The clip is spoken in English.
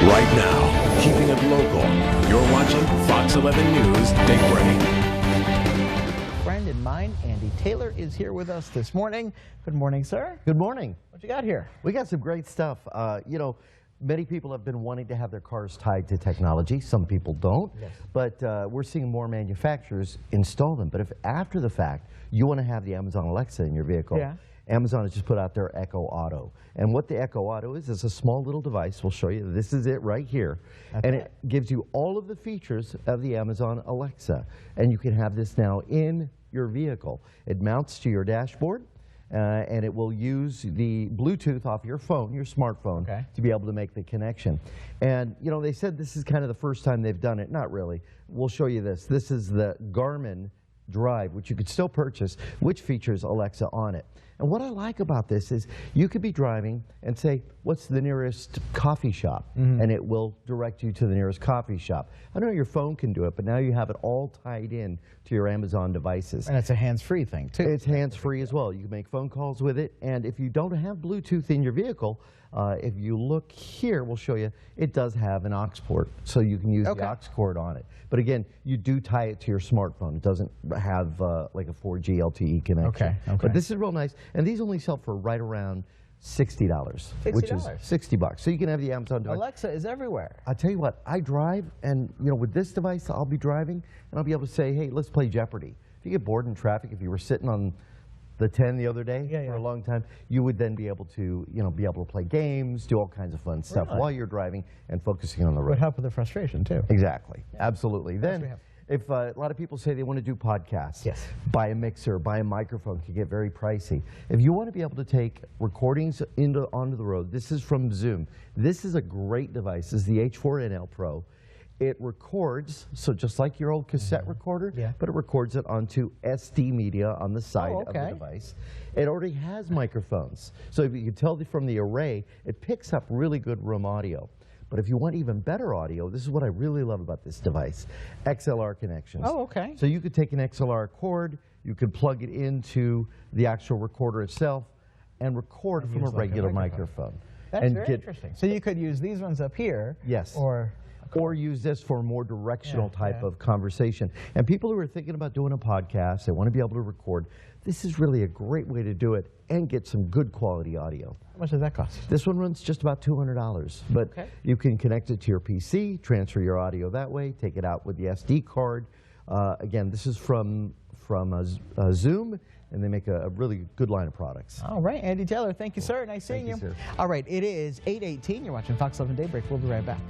Right now, keeping it local, you're watching Fox 11 News Daybreak. Friend and mine, Andy Taylor, is here with us this morning. Good morning, sir. Good morning. What you got here? We got some great stuff. You know, many people have been wanting to have their cars tied to technology. Some people don't. Yes. But we're seeing more manufacturers install them. But if after the fact you want to have the Amazon Alexa in your vehicle, yeah. Amazon has just put out their Echo Auto. And what the Echo Auto is a small little device. We'll show you. This is it right here. Okay. And it gives you all of the features of the Amazon Alexa. And you can have this now in your vehicle. It mounts to your dashboard. And it will use the Bluetooth off your phone, your smartphone, to be able to make the connection. And, you know, they said this is kind of the first time they've done it. Not really. We'll show you this. This is the Garmin Drive, which you could still purchase, which features Alexa on it. And what I like about this is you could be driving and say, what's the nearest coffee shop? And it will direct you to the nearest coffee shop. I know your phone can do it, but now you have it all tied in to your Amazon devices. And it's a hands-free thing, too. It's hands-free as well. You can make phone calls with it. And if you don't have Bluetooth in your vehicle, if you look here, we'll show you, it does have an aux port. So you can use the aux cord on it. But again, you do tie it to your smartphone. It doesn't have like a 4G LTE connection. But this is real nice. And these only sell for right around $60, which is $60. So you can have the Amazon device. Alexa is everywhere. I tell you what, I drive, and you know, with this device, I'll be driving, and I'll be able to say, hey, let's play Jeopardy. If you get bored in traffic, if you were sitting on the 10 the other day for a long time, you would then be able to, you know, play games, do all kinds of fun stuff while you're driving and focusing on the road. Would help with the frustration, too. Exactly. Absolutely. Then, if a lot of people say they want to do podcasts, buy a mixer, buy a microphone, can get very pricey. If you want to be able to take recordings onto the road, this is from Zoom. This is a great device. This is the H4N Pro. It records, so just like your old cassette recorder, but it records it onto SD media on the side of the device. It already has microphones. So if you can tell from the array, it picks up really good room audio. But if you want even better audio, this is what I really love about this device, XLR connections. So you could take an XLR cord, you could plug it into the actual recorder itself, and record from a regular microphone. That's very interesting. So you could use these ones up here. Or use this for a more directional type of conversation. And people who are thinking about doing a podcast, they want to be able to record, this is really a great way to do it and get some good quality audio. How much does that cost? This one runs just about $200, but you can connect it to your PC, transfer your audio that way, take it out with the SD card. Again, this is from Zoom, and they make a really good line of products. All right, Andy Taylor, thank you, sir. Nice seeing you. Sir. All right, it is 8:18. You're watching Fox 11 Daybreak. We'll be right back.